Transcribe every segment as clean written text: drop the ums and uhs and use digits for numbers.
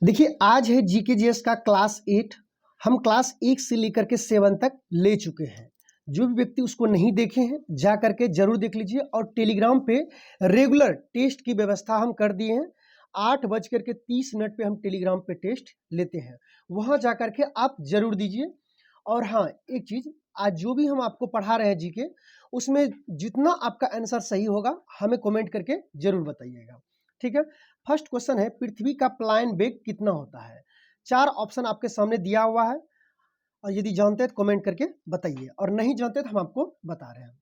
देखिए आज है जीकेजीएस का क्लास 8। हम क्लास 1 से लेकर के 7 तक ले चुके हैं। जो भी व्यक्ति उसको नहीं देखे हैं जा करके जरूर देख लीजिए। और टेलीग्राम पे रेगुलर टेस्ट की व्यवस्था हम कर दिए हैं। 8:30 पे हम टेलीग्राम पे टेस्ट लेते हैं, वहां जा करके आप जरूर दीजिए। और हाँ, एक चीज, आज जो भी हम आपको पढ़ा रहे हैं जीके, उसमें जितना आपका आंसर सही होगा हमें कमेंट करके जरूर बताइएगा, ठीक है। फर्स्ट क्वेश्चन है, पृथ्वी का प्लायन वेग कितना होता है। 4 ऑप्शन आपके सामने दिया हुआ है, और यदि जानते हैं तो कमेंट करके बताइए, और नहीं जानते तो हम आपको बता रहे हैं।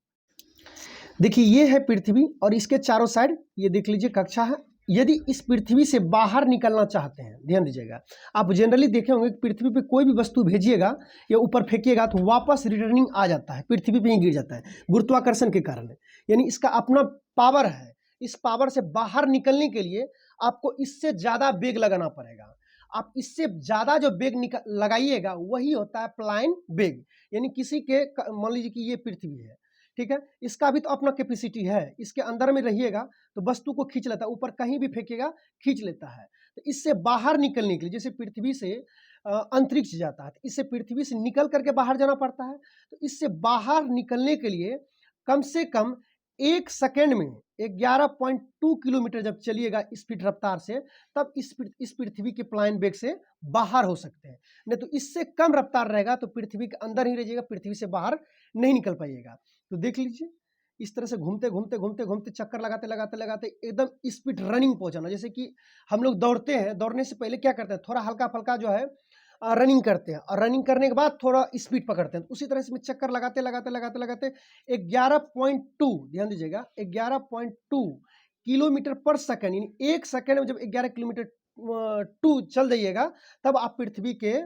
देखिए ये है पृथ्वी, और इसके चारों साइड ये देख लीजिए कक्षा है। यदि इस पृथ्वी से बाहर निकलना चाहते हैं, ध्यान दीजिएगा, आप जनरली देखे होंगे कि पृथ्वी पे कोई भी वस्तु भेजिएगा या ऊपर फेंकिएगा तो वापस रिटर्निंग आ जाता है, पृथ्वी पे ही गिर जाता है गुरुत्वाकर्षण के कारण। यानी इसका अपना पावर है। इस पावर से बाहर निकलने के लिए आपको इससे ज़्यादा वेग लगाना पड़ेगा। आप इससे ज़्यादा जो वेग लगाइएगा वही होता है प्लायन वेग। यानी किसी के, मान लीजिए कि ये पृथ्वी है, ठीक है, इसका भी तो अपना कैपेसिटी है। इसके अंदर में रहिएगा तो वस्तु को खींच लेता है, ऊपर कहीं भी फेंकेगा खींच लेता है। तो इससे बाहर निकलने के लिए, जैसे पृथ्वी से अंतरिक्ष जाता है, तो इससे पृथ्वी से निकल करके बाहर जाना पड़ता है। तो इससे बाहर निकलने के लिए कम से कम 1 सेकेंड में 11.2 किलोमीटर जब चलिएगा स्पीड रफ्तार से, तब इस पृथ्वी के प्लायन वेग से बाहर हो सकते हैं। नहीं तो इससे कम रफ्तार रहेगा तो पृथ्वी के अंदर ही रहिएगा, पृथ्वी से बाहर नहीं निकल पाइएगा। तो देख लीजिए, इस तरह से घूमते घूमते घूमते घूमते चक्कर लगाते लगाते लगाते एकदम स्पीड रनिंग पहुंचाना। जैसे कि हम लोग दौड़ते हैं, दौड़ने से पहले क्या करते हैं, थोड़ा हल्का फल्का जो है रनिंग करते हैं, और रनिंग करने के बाद थोड़ा स्पीड पकड़ते हैं। उसी तरह से चक्कर लगाते लगाते लगाते लगाते 11.2, ध्यान दीजिएगा, 11.2 किलोमीटर पर सेकंड, यानी 1 सेकंड में जब 11 किलोमीटर 2 चल जाइएगा, तब आप पृथ्वी के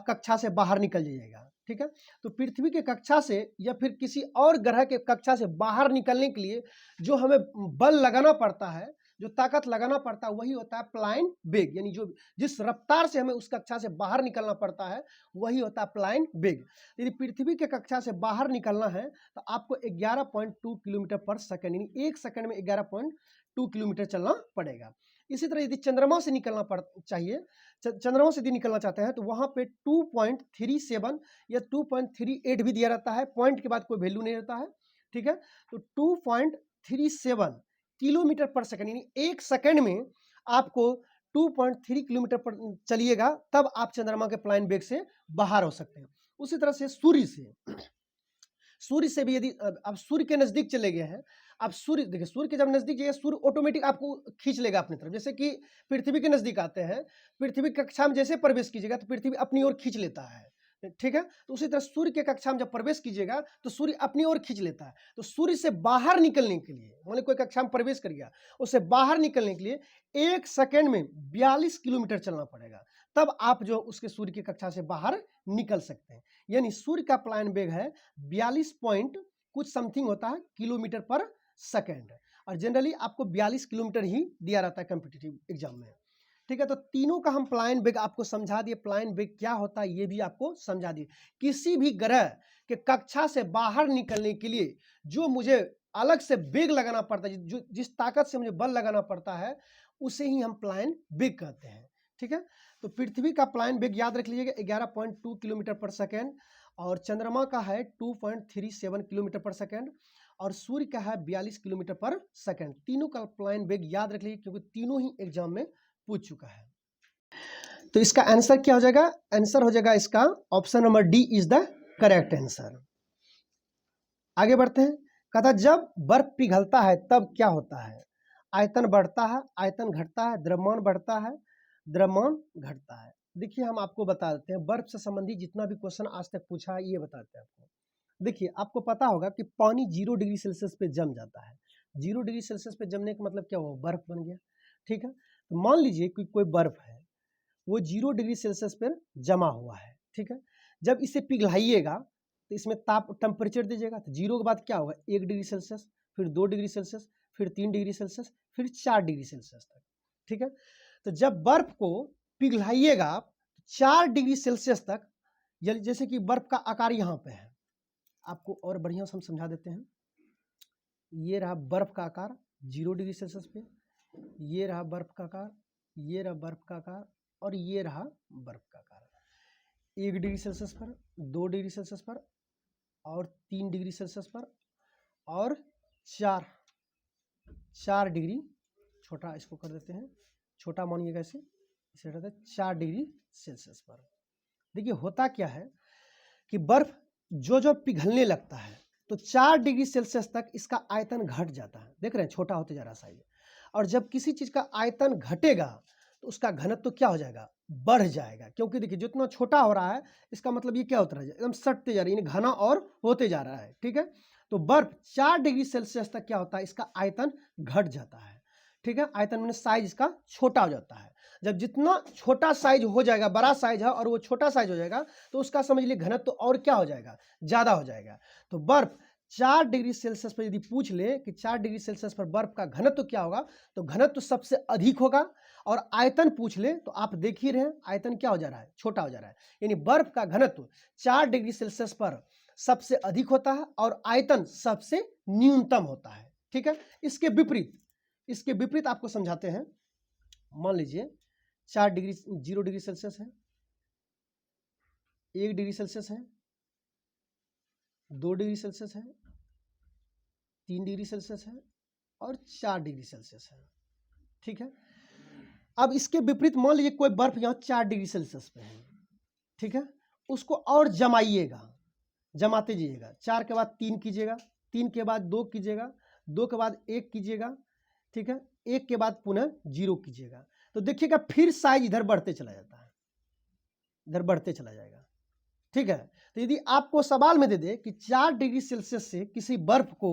कक्षा से बाहर निकल जाइएगा, ठीक है। तो पृथ्वी के कक्षा से या फिर किसी और ग्रह के कक्षा से बाहर निकलने के लिए जो हमें बल लगाना पड़ता है, जो ताकत लगाना पड़ता है, वही होता है प्लायन वेग। यानी जो जिस रफ्तार से हमें उस कक्षा से बाहर निकलना पड़ता है वही होता है प्लायन वेग। यदि पृथ्वी के कक्षा से बाहर निकलना है तो आपको 11.2 किलोमीटर पर सेकंड, यानी 1 सेकंड में 11.2 किलोमीटर चलना पड़ेगा। इसी तरह यदि चंद्रमा से निकलना चाहिए, चंद्रमा से यदि निकलना चाहते हैं तो वहां पे 2.37 या 2.38 भी दिया रहता है, पॉइंट के बाद कोई वैल्यू नहीं रहता है, ठीक है। तो 2.37 किलोमीटर पर सेकंड, यानी 1 सेकंड में आपको 2.3 किलोमीटर पर चलिएगा, तब आप चंद्रमा के प्लायन वेग से बाहर हो सकते हैं। उसी तरह से सूर्य से भी यदि आप सूर्य के नजदीक चले गए हैं, आप सूर्य देखिए, सूर्य के जब नजदीक जाइए सूर्य ऑटोमेटिक आपको खींच लेगा अपनी तरफ। जैसे कि पृथ्वी के नजदीक आते हैं, पृथ्वी की कक्षा में जैसे प्रवेश कीजिएगा तो पृथ्वी अपनी ओर खींच लेता है, ठीक है। तो उसी तरह सूर्य के कक्षा में जब प्रवेश कीजिएगा तो सूर्य अपनी ओर खींच लेता है। तो सूर्य से बाहर निकलने के लिए, मान लीजिए कोई कक्षा में प्रवेश कर गया, उससे बाहर निकलने के लिए 1 सेकंड में 42 किलोमीटर चलना पड़ेगा, तब आप जो उसके सूर्य की कक्षा से बाहर निकल सकते हैं। यानी सूर्य का प्लायन वेग है 42 पॉइंट कुछ समथिंग होता है किलोमीटर पर सेकंड, और जनरली आपको 42 किलोमीटर ही दिया रहता है कॉम्पिटिटिव एग्जाम में, ठीक है। तो तीनों का हम प्लायन वेग आपको समझा दिए, प्लायन वेग क्या होता है ये भी आपको समझा दिए। किसी भी ग्रह के कक्षा से बाहर निकलने के लिए जो मुझे अलग से वेग लगाना पड़ता है, जो जिस ताकत से मुझे बल लगाना पड़ता है, उसे ही हम प्लायन वेग कहते हैं, ठीक है। तो पृथ्वी का प्लायन वेग याद रख लीजिएगा 11.2 किलोमीटर पर सेकेंड, और चंद्रमा का है 2.37 किलोमीटर पर सेकेंड, और सूर्य का है 42 किलोमीटर पर सेकेंड। तीनों का प्लायन वेग याद रख लीजिए, क्योंकि तीनों ही एग्जाम में पूछ चुका है। तो इसका आंसर क्या हो जाएगा, आंसर हो जाएगा इसका option number D is the correct answer. आगे बढ़ते हैं। कहता जब बर्फ पिघलता है तब क्या होता है। आयतन बढ़ता है, आयतन घटता है, द्रव्यमान बढ़ता है, द्रव्यमान घटता है। देखिए हम आपको बता देते हैं, बर्फ से संबंधित जितना भी क्वेश्चन आज तक पूछा है ये बताते हैं आपको। देखिए आपको पता होगा कि पानी 0 डिग्री सेल्सियस पे जम जाता है। 0 डिग्री सेल्सियस पे जमने का मतलब क्या हुआ, बर्फ बन गया, ठीक है। तो मान लीजिए कि कोई बर्फ है, वो 0 डिग्री सेल्सियस पर जमा हुआ है, ठीक है। जब इसे पिघलाइएगा तो इसमें टेम्परेचर दीजिएगा, तो 0 के बाद क्या होगा, 1 डिग्री सेल्सियस, फिर 2 डिग्री सेल्सियस, फिर 3 डिग्री सेल्सियस, फिर 4 डिग्री सेल्सियस तक, ठीक है। तो जब बर्फ को पिघलाइएगा 4 डिग्री सेल्सियस तक, जैसे कि बर्फ का आकार यहाँ पे है, आपको और बढ़िया से हम समझा देते हैं। ये रहा बर्फ का आकार 0 डिग्री सेल्सियस पे, ये रहा बर्फ का आकार, ये रहा बर्फ का आकार, और ये रहा बर्फ का आकार। 1 डिग्री सेल्सियस पर, 2 डिग्री सेल्सियस पर, और 3 डिग्री सेल्सियस पर, और 4 डिग्री, छोटा इसको कर देते हैं, छोटा मानिएगा इसे रहता है 4 डिग्री सेल्सियस पर। देखिए होता क्या है कि बर्फ जो जो पिघलने लगता है तो 4 डिग्री सेल्सियस तक इसका आयतन घट जाता है। देख रहे हैं छोटा होते जा रहा है साइज। और जब किसी चीज़ का आयतन घटेगा तो उसका घनत्व तो क्या हो जाएगा, बढ़ जाएगा। क्योंकि देखिए जितना छोटा हो रहा है इसका मतलब ये क्या होता है, एकदम सटते जा रही है, यानी घना और होते जा रहा है। ठीक है, तो बर्फ 4 डिग्री सेल्सियस तक क्या होता है, इसका आयतन घट जाता है। ठीक है, आयतन में साइज इसका छोटा हो जाता है। जब जितना छोटा साइज हो जाएगा, बड़ा साइज है और वो छोटा साइज हो जाएगा तो उसका समझ लिए घनत्व तो और क्या हो जाएगा, ज़्यादा हो जाएगा। तो बर्फ 4 डिग्री सेल्सियस पर यदि पूछ ले कि 4 डिग्री सेल्सियस पर बर्फ का घनत्व क्या होगा, तो घनत्व सबसे अधिक होगा। और आयतन पूछ ले तो आप देख ही रहे हैं आयतन क्या हो जा रहा है, छोटा हो जा रहा है। यानी बर्फ का घनत्व 4 डिग्री सेल्सियस पर सबसे अधिक होता है और आयतन सबसे न्यूनतम होता है। ठीक है, इसके विपरीत आपको समझाते हैं। मान लीजिए 4 डिग्री 0 डिग्री सेल्सियस है, 1 डिग्री सेल्सियस है, 2 डिग्री सेल्सियस है, 3 डिग्री सेल्सियस है और 4 डिग्री सेल्सियस है। ठीक है, अब इसके विपरीत मान लीजिए कोई बर्फ यहाँ 4 डिग्री सेल्सियस पे है। ठीक है, उसको और जमाइएगा, जमाते जाइएगा। 4 के बाद 3 कीजिएगा, 3 के बाद 2 कीजिएगा, 2 के बाद 1 कीजिएगा। ठीक है, 1 के बाद पुनः 0 कीजिएगा, तो देखिएगा फिर साइज इधर बढ़ते चला जाता है, इधर बढ़ते चला जाएगा। ठीक है, तो यदि आपको सवाल में दे दे कि 4 डिग्री सेल्सियस से किसी बर्फ को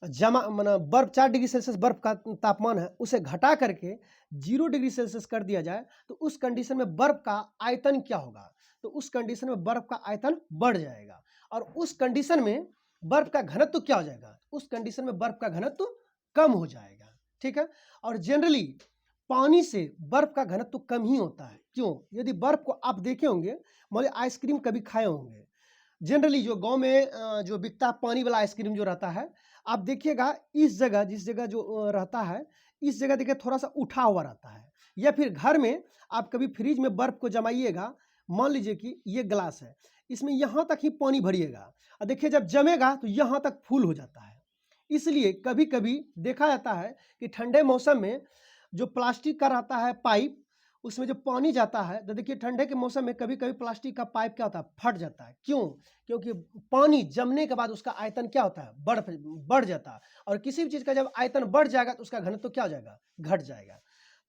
बर्फ 4 डिग्री सेल्सियस बर्फ का तापमान है, उसे घटा करके 0 डिग्री सेल्सियस कर दिया जाए तो उस कंडीशन में बर्फ का आयतन क्या होगा, तो उस कंडीशन में बर्फ का आयतन बढ़ जाएगा। और उस कंडीशन में बर्फ का घनत्व क्या हो जाएगा, उस कंडीशन में बर्फ का घनत्व कम हो जाएगा। ठीक है, और जनरली पानी से बर्फ का घनत्व कम ही होता है। क्यों, यदि बर्फ को आप देखे होंगे, मान आइसक्रीम कभी खाए होंगे, जनरली जो गांव में जो बिकता है पानी वाला आइसक्रीम जो रहता है, आप देखिएगा इस जगह, जिस जगह जो रहता है इस जगह देखिए थोड़ा सा उठा हुआ रहता है। या फिर घर में आप कभी फ्रिज में बर्फ को जमाइएगा, मान लीजिए कि ये ग्लास है, इसमें यहाँ तक ही पानी भरिएगा और देखिए जब जमेगा तो यहाँ तक फुल हो जाता है। इसलिए कभी कभी देखा जाता है कि ठंडे मौसम में जो प्लास्टिक का रहता है पाइप, उसमें जो पानी जाता है तो देखिए ठंडे के मौसम में कभी कभी प्लास्टिक का पाइप क्या होता है, फट जाता है। क्यों, क्योंकि पानी जमने के बाद उसका आयतन क्या होता है, बढ़ जाता है। और किसी भी चीज़ का जब आयतन बढ़ जाएगा तो उसका घनत्व तो क्या हो जाएगा, घट जाएगा।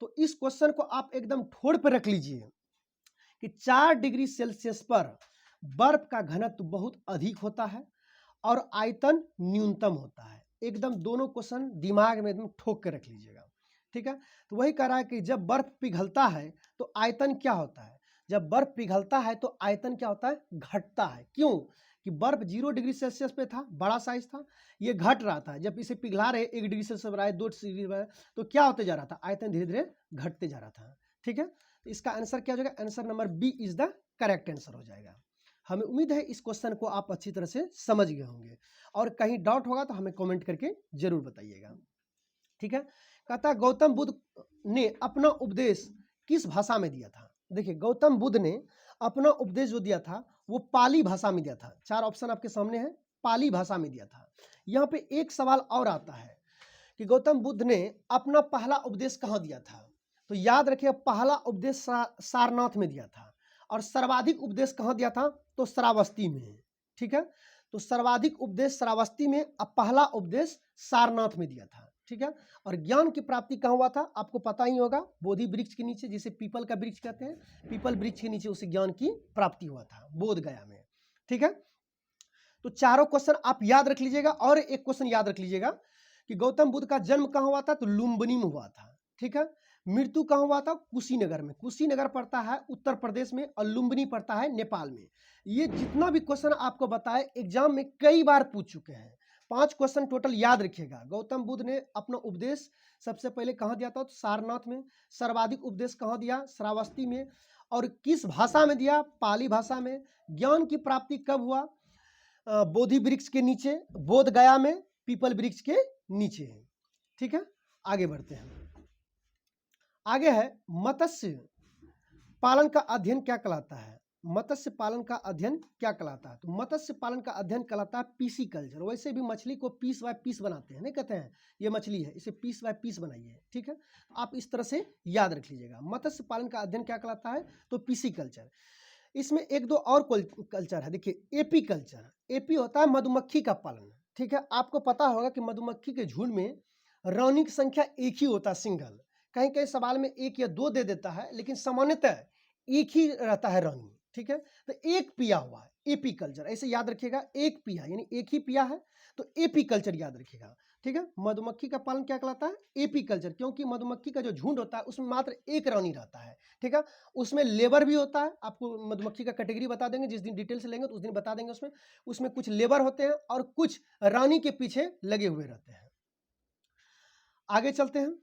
तो इस क्वेश्चन को आप एकदम ठोड़ पर रख लीजिए कि 4 डिग्री सेल्सियस पर बर्फ का घनत्व बहुत अधिक होता है और आयतन न्यूनतम होता है। एकदम दोनों क्वेश्चन दिमाग में एकदम ठोक के रख लीजिएगा। ठीक है, तो वही कह रहा है कि जब बर्फ पिघलता है तो आयतन क्या होता है, जब बर्फ पिघलता है तो आयतन क्या होता है, घटता है। क्यों, कि बर्फ 0 डिग्री सेल्सियस पे था, बड़ा साइज था, ये घट रहा था। जब इसे पिघला रहे 1 डिग्री सेल्सियस पर आए, 2 डिग्री पर, तो क्या होते जा रहा था, आयतन धीरे धीरे घटते जा रहा था। ठीक है, तो इसका आंसर क्या हो जाएगा, answer number B is the correct answer हो जाएगा। हमें उम्मीद है इस क्वेश्चन को आप अच्छी तरह से समझ गए होंगे, और कहीं डाउट होगा तो हमें कमेंट करके जरूर बताइएगा। ठीक है, कहता है गौतम बुद्ध ने अपना उपदेश किस भाषा में दिया था। देखिए गौतम बुद्ध ने अपना उपदेश जो दिया था वो पाली भाषा में दिया था। 4 ऑप्शन आपके सामने है, पाली भाषा में दिया था। यहाँ पे एक सवाल और आता है कि गौतम बुद्ध ने अपना पहला उपदेश कहाँ दिया था, तो याद रखिए पहला उपदेश सारनाथ में दिया था, और सर्वाधिक उपदेश कहाँ दिया था, तो श्रावस्ती में। ठीक है, तो सर्वाधिक उपदेश श्रावस्ती में, अब पहला उपदेश सारनाथ में दिया था। ठीक है, और ज्ञान की प्राप्ति कहाँ हुआ था, आपको पता ही होगा, बोधि वृक्ष के नीचे, जिसे पीपल का वृक्ष कहते हैं, पीपल वृक्ष के नीचे उसे ज्ञान की प्राप्ति हुआ था, बोध गया में। ठीक है, तो चारों क्वेश्चन आप याद रख लीजिएगा। और एक क्वेश्चन याद रख लीजिएगा कि गौतम बुद्ध का जन्म कहाँ हुआ था, तो लुम्बिनी में हुआ था। ठीक है, मृत्यु कहाँ हुआ था, कुशीनगर में। कुशीनगर पड़ता है उत्तर प्रदेश में और लुम्बिनी पड़ता है नेपाल में। ये जितना भी क्वेश्चन आपको बताए एग्जाम में कई बार पूछ चुके हैं। 5 क्वेश्चन टोटल याद रखिएगा। गौतम बुद्ध ने अपना उपदेश सबसे पहले कहाँ दिया था, तो सारनाथ में। सर्वाधिक उपदेश कहाँ दिया, श्रावस्ती में। और किस भाषा में दिया, पाली भाषा में। ज्ञान की प्राप्ति कब हुआ, बोधि वृक्ष के नीचे, बोध गया में, पीपल वृक्ष के नीचे। ठीक है, आगे बढ़ते हैं। आगे है मत्स्य पालन का अध्ययन क्या कहलाता है? मत्स्य पालन का अध्ययन क्या कहलाता है? तो मत्स्य पालन का अध्ययन कहलाता है पीसी कल्चर। वैसे भी मछली को पीस बाय पीस बनाते हैं, नहीं कहते हैं ये मछली है, इसे पीस बाय पीस बनाइए, ठीक है। आप इस तरह से याद रख लीजिएगा, मत्स्य पालन का अध्ययन क्या कहलाता है? तो पीसी कल्चर। इसमें एक दो और कल्चर है, देखिए एपी कल्चर। एपी होता है मधुमक्खी का पालन, ठीक है। आपको पता होगा कि मधुमक्खी के झुंड में रानी की संख्या एक ही होता है, सिंगल। कहीं कहीं सवाल में एक या दो दे देता है, लेकिन सामान्यतः एक ही रहता है रानी, ठीक है। तो एक पिया हुआ है, एपी कल्चर, ऐसे याद रखिएगा, एक पिया यानी एक ही पिया है, तो एपी कल्चर याद रखिएगा, ठीक है। मधुमक्खी का पालन क्या कहलाता है? एपी कल्चर, क्योंकि मधुमक्खी का जो झुंड होता है उसमें मात्र एक रानी रहता है, ठीक है। उसमें लेबर भी होता है, आपको मधुमक्खी का कैटेगरी बता देंगे, जिस दिन डिटेल से लेंगे तो उस दिन बता देंगे। उसमें कुछ लेबर होते हैं और कुछ रानी के पीछे लगे हुए रहते हैं। आगे चलते हैं,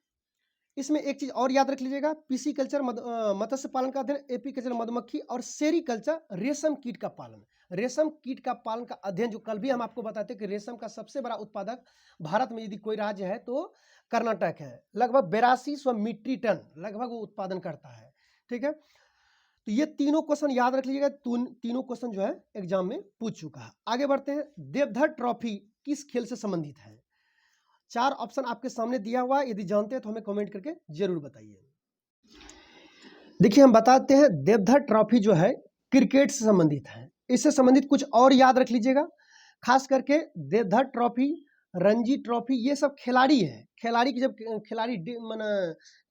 इसमें एक चीज और याद रख लीजिएगा, पीसी कल्चर मत्स्य पालन का अध्ययन, एपी कल्चर मधुमक्खी, और सेरी कल्चर रेशम कीट का पालन। रेशम कीट का पालन का अध्ययन, जो कल भी हम आपको बताते हैं कि रेशम का सबसे बड़ा उत्पादक भारत में यदि कोई राज्य है तो कर्नाटक है, लगभग 8200 मीट्रिक टन लगभग वो उत्पादन करता है, ठीक है। तो ये तीनों क्वेश्चन याद रख लीजिएगा, तीनों क्वेश्चन जो है एग्जाम में पूछ चुका है। आगे बढ़ते हैं, देवधर ट्रॉफी किस खेल से संबंधित है? 4 ऑप्शन आपके सामने दिया हुआ है, यदि जानते हैं तो हमें कमेंट करके जरूर बताइए। देखिए हम बताते हैं, देवधर ट्रॉफी जो है क्रिकेट से संबंधित है। इससे संबंधित कुछ और याद रख लीजिएगा, खास करके देवधर ट्रॉफी, रणजी ट्रॉफी, ये सब खिलाड़ी है। खिलाड़ी की जब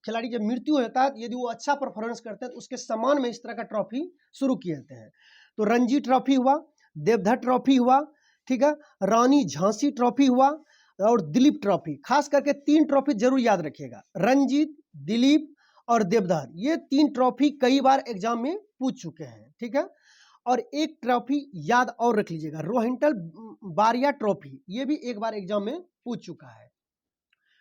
खिलाड़ी जब मृत्यु होता है, यदि वो अच्छा परफॉर्मेंस करते हैं तो उसके सम्मान में इस तरह का ट्रॉफी शुरू किए जाते हैं। तो रणजी ट्रॉफी हुआ, देवधर ट्रॉफी हुआ, ठीक है, रानी झांसी ट्रॉफी हुआ और दिलीप ट्रॉफी। खास करके 3 ट्रॉफी जरूर याद रखिएगा, रणजीत, दिलीप और देवधर, ये 3 ट्रॉफी कई बार एग्जाम में पूछ चुके हैं, ठीक है। और एक ट्रॉफी याद और रख लीजिएगा, रोहिंटल बारिया ट्रॉफी, ये भी एक बार एग्जाम में पूछ चुका है।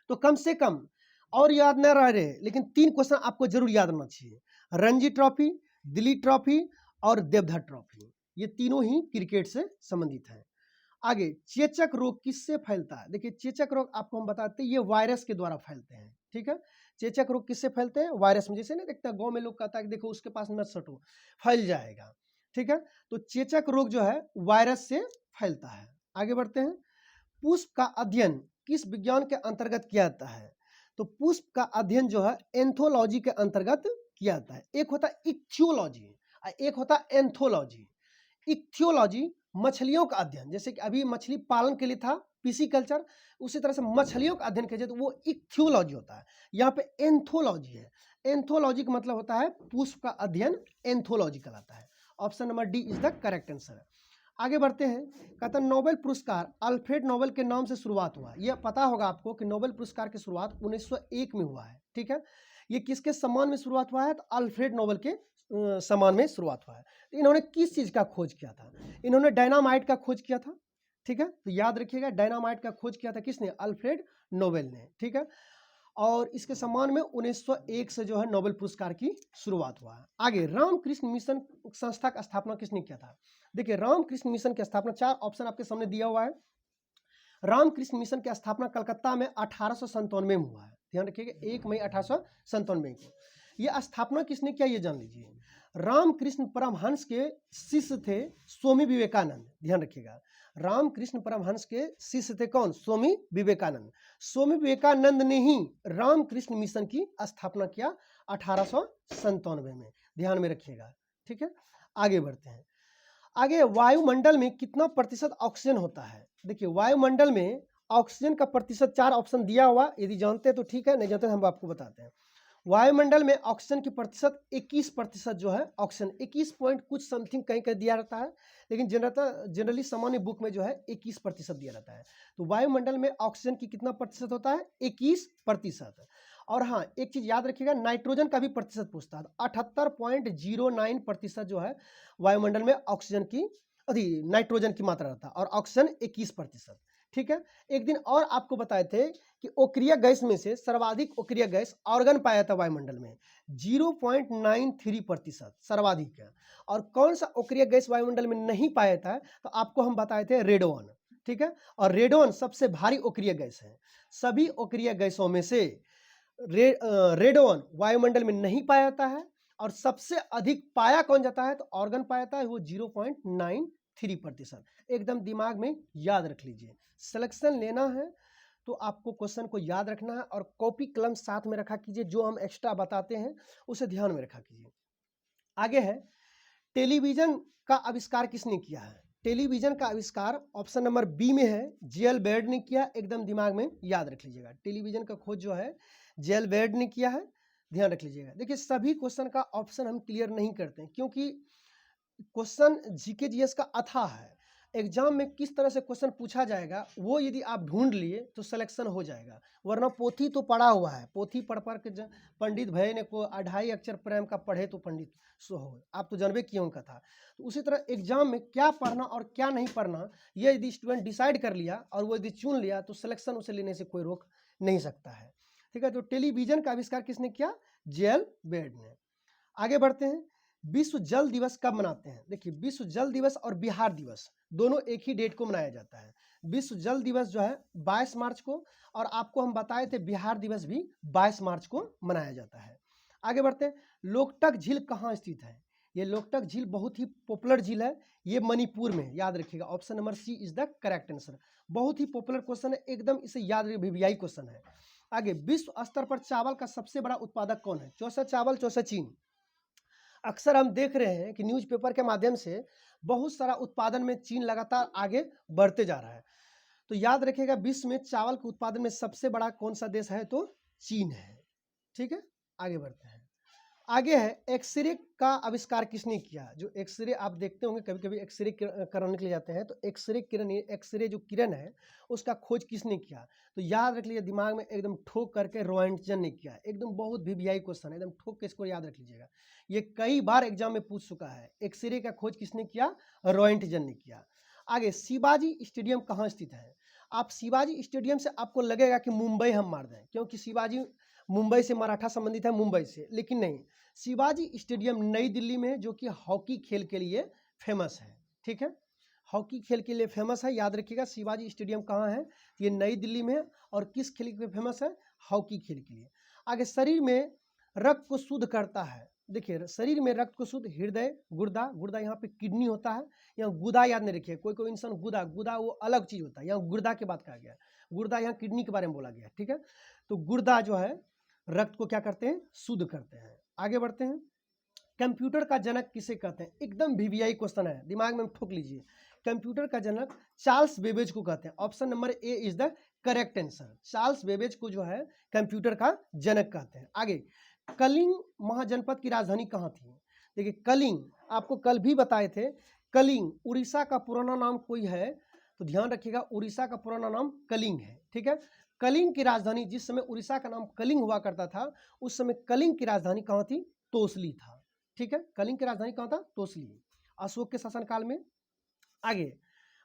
तो कम से कम और याद न रह रहे, लेकिन 3 क्वेश्चन आपको जरूर याद रहना चाहिए, रणजी ट्रॉफी, दिलीप ट्रॉफी और देवधर ट्रॉफी, ये तीनों ही क्रिकेट से संबंधित है। आगे, चेचक रोग किससे फैलता है? देखिए चेचक रोग आपको हम बताते हैं, ये वायरस के द्वारा फैलते हैं, ठीक है। चेचक रोग किससे फैलते हैं? वायरस में। जैसे ना देखते हैं गांव में लोग कहता है कि देखो उसके पास मत सटो, फैल जाएगा, ठीक है। तो चेचक रोग जो है वायरस से फैलता है। आगे बढ़ते हैं, पुष्प का अध्ययन किस विज्ञान के अंतर्गत किया जाता है? तो पुष्प का अध्ययन जो है एंथोलॉजी के अंतर्गत किया जाता है। एक होता है इक्थियोलॉजी, एक होता है एंथोलॉजी। इक्थियोलॉजी मछलियों का अध्ययन, जैसे कि अभी मछली पालन के लिए था पीसी कल्चर, उसी तरह से मछलियों का अध्ययन किया जाए तो वो इक्थियोलॉजी होता है। यहाँ पे एंथोलॉजी है, एंथोलॉजी का मतलब होता है पुष्प का अध्ययन, एंथोलॉजी कहलाता है। Option number D is the correct answer. आगे बढ़ते हैं, कहता है नोबेल पुरस्कार अल्फ्रेड नोबेल के नाम से शुरुआत हुआ। यह पता होगा आपको कि नोबेल पुरस्कार की शुरुआत 1901 में हुआ है, ठीक है। ये किसके सम्मान में शुरुआत हुआ है? तो अल्फ्रेड नोबेल के सम्मान में शुरुआत हुआ है। तो इन्होंने किस चीज का खोज किया था? इन्होंने डायनामाइट का खोज किया था, ठीक है। तो याद रखिएगा, डायनामाइट का खोज किया था किसने? अल्फ्रेड नोबेल ने, ठीक है। और इसके सम्मान में 1901 से जो है नोबेल पुरस्कार की शुरुआत हुआ है। आगे, रामकृष्ण मिशन संस्था का स्थापना किसने किया था? देखिए रामकृष्ण मिशन की स्थापना, 4 ऑप्शन आपके सामने दिया हुआ है। रामकृष्ण मिशन की स्थापना कलकत्ता में 1897 में हुआ है, ध्यान रखिएगा, 1 मई 1897 को। यह स्थापना किसने किया ये जान लीजिए। रामकृष्ण परमहंस के शिष्य थे स्वामी विवेकानंद, ध्यान रखिएगा। रामकृष्ण परमहंस के शिष्य थे कौन? स्वामी विवेकानंद। स्वामी विवेकानंद ने ही रामकृष्ण मिशन की स्थापना किया 1897 में, ध्यान में रखिएगा, ठीक है। आगे बढ़ते हैं, आगे वायुमंडल में कितना प्रतिशत ऑक्सीजन होता है? देखिए वायुमंडल में ऑक्सीजन का प्रतिशत 4 ऑप्शन दिया हुआ, यदि जानते हैं तो ठीक है, नहीं जानते हम आपको बताते हैं। वायुमंडल में ऑक्सीजन की प्रतिशत 21% जो है, ऑक्सीजन 21 पॉइंट कुछ समथिंग कहीं कहीं दिया रहता है, लेकिन जनरली सामान्य बुक में जो है 21% दिया रहता है। तो वायुमंडल में ऑक्सीजन की कितना प्रतिशत होता है? 21%। और हाँ, एक चीज याद रखिएगा, नाइट्रोजन का भी प्रतिशत पूछता है, 78.09% जो है वायुमंडल में ऑक्सीजन की नाइट्रोजन की मात्रा रहता है, और ऑक्सीजन 21%, ठीक है। एक दिन और आपको बताए थे कि ओक्रिया गैस में से सर्वाधिक ओक्रिया गैस आर्गन पाया था वायुमंडल में, 0.93% सर्वाधिक है। और कौन सा ओक्रिया गैस वायुमंडल में नहीं पाया था? तो आपको हम बताए थे रेडोन, ठीक है। और रेडोन सबसे भारी ओक्रिया गैस है। सभी ओक्रिया गैसों में से रेडोन वायुमंडल में नहीं पाया जाता है, और सबसे अधिक पाया कौन जाता है, तो ऑर्गन पाया जाता है, वो 0.93%। एकदम दिमाग में याद रख लीजिए। सिलेक्शन लेना है तो आपको क्वेश्चन को याद रखना है और कॉपी कलम साथ में रखा कीजिए, जो हम एक्स्ट्रा बताते हैं उसे ध्यान में रखा कीजिए। आगे है, टेलीविजन का आविष्कार किसने किया है? टेलीविजन का आविष्कार ऑप्शन नंबर बी में है, जेएल बेयर्ड ने किया। एकदम दिमाग में याद रख लीजिएगा, टेलीविजन का खोज जो है जेएल बेयर्ड ने किया है, ध्यान रख लीजिएगा। देखिए सभी क्वेश्चन का ऑप्शन हम क्लियर नहीं करते हैं, क्योंकि क्वेश्चन जीके जीएस का अथाह है। एग्जाम में किस तरह से क्वेश्चन पूछा जाएगा वो यदि आप ढूंढ लिए तो सिलेक्शन हो जाएगा, वरना पोथी तो पढ़ा हुआ है, पोथी पढ़ पढ़ के पंडित भय ने को 2.5 अक्षर प्रेम का पढ़े तो पंडित सो हो, आप तो जानबे किए उनका था। तो उसी तरह एग्जाम में क्या पढ़ना और क्या नहीं पढ़ना, ये यदि स्टूडेंट डिसाइड कर लिया और वो यदि चुन लिया तो सिलेक्शन उसे लेने से कोई रोक नहीं सकता है। ठीक है, तो टेलीविजन का आविष्कार किसने किया? जेएल बेयर्ड ने। आगे बढ़ते हैं, विश्व जल दिवस कब मनाते हैं? देखिए विश्व जल दिवस और बिहार दिवस दोनों एक ही डेट को मनाया जाता है। विश्व जल दिवस जो है 22 मार्च को, और आपको हम बताए थे बिहार दिवस भी 22 मार्च को मनाया जाता है। आगे बढ़ते हैं, लोकटक झील कहाँ स्थित है? ये लोकटक झील बहुत ही पॉपुलर झील है, ये मणिपुर में, याद रखिएगा। Option number C is the correct answer. बहुत ही पॉपुलर क्वेश्चन है, एकदम इसे याद रखिए, वीवीआई क्वेश्चन है। आगे, विश्व स्तर पर चावल का सबसे बड़ा उत्पादक कौन है? चौसा चावल, चौसा चीन। अक्सर हम देख रहे हैं कि न्यूज़पेपर के माध्यम से बहुत सारा उत्पादन में चीन लगातार आगे बढ़ते जा रहा है। तो याद रखिएगा, विश्व में चावल के उत्पादन में सबसे बड़ा कौन सा देश है? तो चीन है। ठीक है, आगे बढ़ते हैं। आगे है, एक्सरे का आविष्कार किसने किया? जो एक्सरे आप देखते होंगे, कभी कभी एक्सरे कराने के लिए जाते हैं, तो एक्सरे किरण, एक्सरे जो किरण है उसका खोज किसने किया? तो याद रख लीजिए, दिमाग में एकदम ठोक करके, रोएंटजन ने किया। एकदम बहुत वीवीआई क्वेश्चन है, एकदम ठोक के इसको याद रख लीजिएगा, ये कई बार एग्जाम में पूछ चुका है। एक्सरे का खोज किसने किया? रोएंटजन ने किया। आगे, शिवाजी स्टेडियम कहाँ स्थित है? आप शिवाजी स्टेडियम से आपको लगेगा कि मुंबई हम मार दें, क्योंकि शिवाजी मुंबई से, मराठा संबंधित है मुंबई से, लेकिन नहीं, शिवाजी स्टेडियम नई दिल्ली में, जो कि हॉकी खेल के लिए फेमस है। ठीक है, हॉकी खेल के लिए फेमस है, याद रखिएगा। शिवाजी स्टेडियम कहाँ है? ये नई दिल्ली में है, और किस खेल के लिए फेमस है? हॉकी खेल के लिए। आगे, शरीर में रक्त को शुद्ध करता है। देखिए, शरीर में रक्त को शुद्ध, हृदय, गुर्दा, गुर्दा यहाँ पे किडनी होता है, यहाँ गुदा याद नहीं रखिए, कोई कोई इंसान गुदा, गुदा वो अलग चीज होता है, यहाँ गुर्दा की बात कहा गया है, गुर्दा यहाँ किडनी के बारे में बोला गया है। ठीक है, तो गुर्दा जो है रक्त को क्या करते हैं? शुद्ध करते हैं। आगे बढ़ते हैं, कंप्यूटर का जनक किसे कहते हैं? एकदम वीवीआई क्वेश्चन है, दिमाग में ठोक लीजिए। कंप्यूटर का जनक चार्ल्स बेबेज को कहते हैं। Option number A is the correct answer. Charles Babbage को जो है कंप्यूटर का जनक कहते हैं। आगे, कलिंग महाजनपद की राजधानी कहाँ थी? देखिए, कलिंग आपको कल भी बताए थे, कलिंग उड़ीसा का पुराना नाम कोई है, तो ध्यान रखिएगा, उड़ीसा का पुराना नाम कलिंग है। ठीक है, कलिंग की राजधानी, जिस समय उड़ीसा का नाम कलिंग हुआ करता था, उस समय कलिंग की राजधानी कहाँ थी? तोसली था। ठीक है, कलिंग की राजधानी कहाँ था? तोसली, अशोक के शासनकाल में। आगे,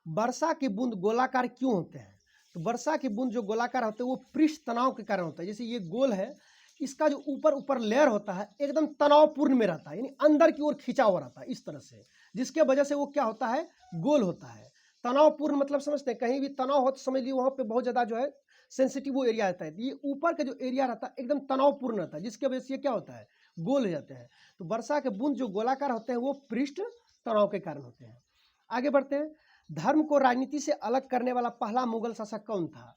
वर्षा की बूंद गोलाकार क्यों होते हैं? तो वर्षा की बूंद जो गोलाकार होते हैं वो पृष्ठ तनाव के कारण होता है। जैसे ये गोल है, इसका जो ऊपर ऊपर लेयर होता है एकदम तनावपूर्ण में रहता है, यानी अंदर की ओर खिंचा हुआ रहता है इस तरह से, जिसके वजह से वो क्या होता है? गोल होता है। तनावपूर्ण मतलब समझते हैं, कहीं भी तनाव हो तो समझ लीजिए वहां पे बहुत ज्यादा जो है सेंसिटिव वो एरिया रहता है। ये ऊपर का जो एरिया रहता है एकदम तनावपूर्ण रहता है, जिसकी वजह से ये क्या होता है? गोल हो जाते हैं। तो वर्षा के बूंद जो गोलाकार होते हैं वो पृष्ठ तनाव के कारण होते हैं। आगे बढ़ते हैं, धर्म को राजनीति से अलग करने वाला पहला मुगल शासक कौन था?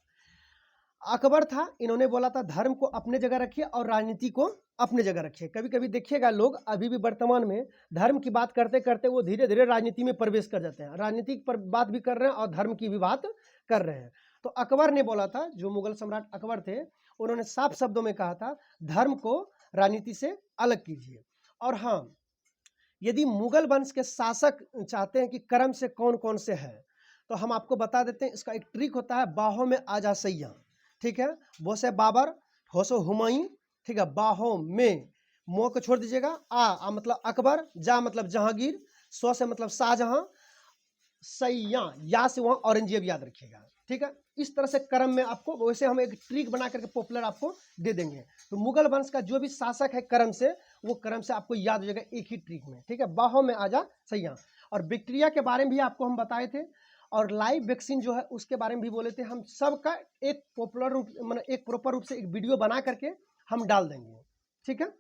अकबर था। इन्होंने बोला था धर्म को अपने जगह रखिए और राजनीति को अपने जगह रखिए। कभी कभी देखिएगा लोग अभी भी वर्तमान में धर्म की बात करते करते वो धीरे धीरे राजनीति में प्रवेश कर जाते हैं, राजनीतिक पर बात भी कर रहे हैं और धर्म की भी बात कर रहे हैं। तो अकबर ने बोला था, जो मुगल सम्राट अकबर थे, उन्होंने साफ शब्दों में कहा था धर्म को राजनीति से अलग कीजिए। और हाँ, यदि मुगल वंश के शासक चाहते हैं कि क्रम से कौन कौन से हैं, तो हम आपको बता देते हैं। इसका एक ट्रिक होता है, बाहों में आजा सैया। ठीक है, वो से बाबर, हो सो हुमायूं। ठीक है, बाहों में, मो को छोड़ दीजिएगा, आ मतलब अकबर, जा मतलब जहांगीर, सो से मतलब शाहजहां, सैया, या से वहां औरंगजेब, याद रखिएगा। ठीक है, इस तरह से क्रम में आपको, वैसे हम एक ट्रिक बना करके पॉपुलर आपको दे देंगे। तो मुगल वंश का जो भी शासक है क्रम से, वो क्रम से आपको याद हो जाएगा एक ही ट्रिक में। ठीक है, बाहों में आजा सैया। और बैक्टीरिया के बारे में भी आपको हम बताए थे, और लाइव वैक्सीन जो है उसके बारे में भी बोले थे। हम सबका एक पॉपुलर रूप, मतलब एक प्रॉपर रूप से एक वीडियो बना करके हम डाल देंगे। ठीक है।